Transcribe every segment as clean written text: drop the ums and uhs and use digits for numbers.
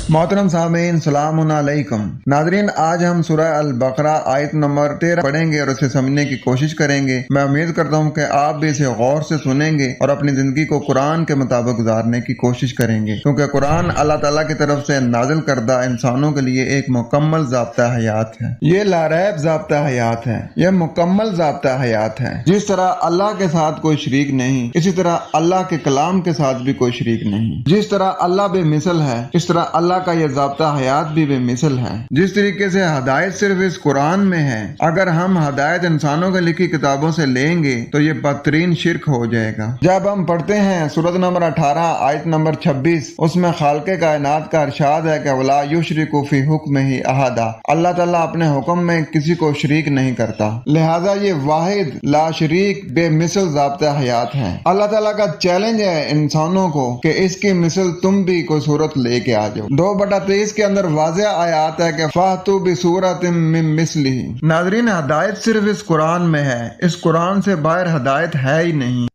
मोहतरम सामीन सलाम अलैकुम। नाजरीन, आज हम सूरह अल-बकरा आयत नंबर 13 पढ़ेंगे और उसे समझने की कोशिश करेंगे। मैं उम्मीद करता हूँ कि आप भी इसे गौर से सुनेंगे और अपनी जिंदगी को कुरान के मुताबिक गुजारने की कोशिश करेंगे, क्योंकि कुरान अल्लाह ताला की तरफ से नाजिल करदा इंसानों के लिए एक मुकम्मल ज़ाब्ता हयात है। ये लारैब ज़ाब्ता हयात है, यह मुकम्मल ज़ाब्ता हयात है। जिस तरह अल्लाह के साथ कोई शरीक नहीं, इसी तरह अल्लाह के कलाम के साथ भी कोई शरीक नहीं। जिस तरह अल्लाह बेमिसल है, इस तरह अल्लाह का यह ज़ाब्ता हयात भी बेमिसल है। जिस तरीके से हदायत सिर्फ इस कुरान में है, अगर हम हदायत इंसानों के लिखी किताबों से लेंगे तो ये बदतरीन शिर्क हो जाएगा। जब हम पढ़ते हैं सूरत नंबर 18 आयत नंबर 26, उसमें खालके कायनात का इरशाद है कि वला युशरिकु फी हुक्मिही अहदा, अल्लाह ताला अपने हुक्म में किसी को शरीक नहीं करता। लिहाजा ये वाहिद ला शरीक बेमिसल ज़ाब्ता हयात है। अल्लाह ताला का चैलेंज है इंसानों को कि इसकी मिसल तुम भी कोई सूरत लेके आ जाओ। 2/23 के अंदर वाज़ेह आयात है कि फातू बिसूरतिम मिन मिस्लिही। नाज़रीन, हदायत सिर्फ इस कुरान में है, इस कुरान से बाहर हदायत है ही नहीं।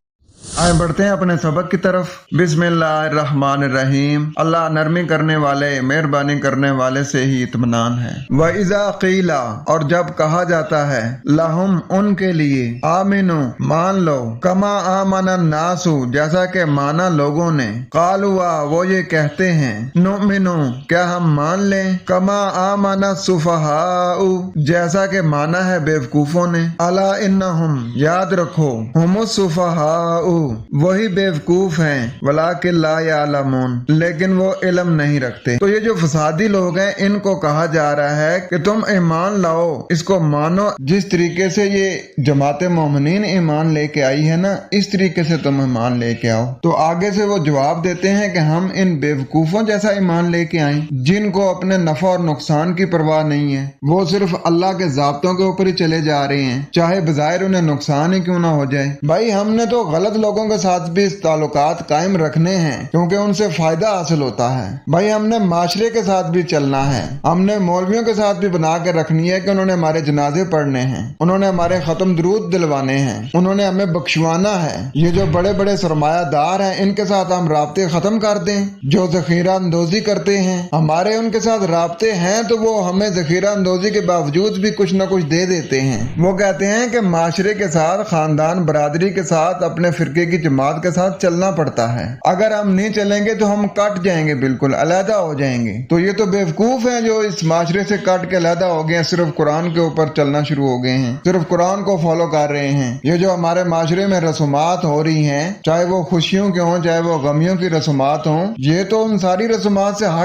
आए बढ़ते हैं अपने सबक की तरफ। बिस्मिल्लाहिर्रहमानिर्रहीम। अल्लाह नरमी करने वाले, मेहरबानी करने वाले से ही इत्मीनान है। व इज़ा क़ीला, और जब कहा जाता है, लहुम उनके लिए, आमिनु मान लो, कमा आमना नासु जैसा कि माना लोगों ने, क़ालुआ वो ये कहते हैं, नुमिनु क्या हम मान लें, कमा आमना सुफ़हाउ जैसा कि माना है बेवकूफों ने, अला इन्नहुम याद रखो, हुमुस सुफ़हाउ वही बेवकूफ हैं, वलाकिन ला यालमून लेकिन वो इल्म नहीं रखते। तो ये जो फसादी लोग हैं, इनको कहा जा रहा है कि तुम ईमान लाओ, इसको मानो। जिस तरीके से ये जमात मोमिनीन ईमान लेके आई है ना, इस तरीके से तुम ईमान लेके आओ। तो आगे से वो जवाब देते हैं कि हम इन बेवकूफों जैसा ईमान लेके आए, जिनको अपने नफा और नुकसान की परवाह नहीं है। वो सिर्फ अल्लाह के ज़ाब्तों के ऊपर ही चले जा रहे हैं, चाहे बज़ाहिर उन्हें नुकसान ही क्यों ना हो जाए। भाई, हमने तो गलत लोगों के साथ भी ताल्लुकात कायम रखने हैं, क्योंकि उनसे फायदा हासिल होता है। भाई, हमने माशरे के साथ भी चलना है, हमने मौलवियों के साथ भी बना के रखनी है कि उन्होंने हमारे जनाजे पढ़ने हैं, उन्होंने हमारे खत्म दुरूद दिलवाने हैं, उन्होंने हमें बख्शवाना है। ये जो बड़े बड़े सरमायादार हैं, इनके साथ हम राब्ते खत्म कर दें। जो जखीरा अंदोजी करते हैं, हमारे उनके साथ राब्ते हैं, तो वो हमें जखीरा अंदोजी के बावजूद भी कुछ न कुछ दे देते हैं। वो कहते हैं कि माशरे के साथ, खानदान बरादरी के साथ, अपने फिरके की जमात के साथ चलना पड़ता है। अगर हम नहीं चलेंगे तो हम कट जाएंगे, बिल्कुल अलहदा हो जाएंगे। तो ये तो बेवकूफ हैं जो इस माशरे से कट के अलहदा हो गए हैं, सिर्फ कुरान के ऊपर चलना शुरू हो गए हैं, सिर्फ कुरान को फॉलो कर रहे हैं। ये जो हमारे माशरे में रसूमात हो रही हैं, चाहे वो खुशियों के हों, चाहे वो गमियों की रसूमात हों, ये तो उन सारी रसूमात से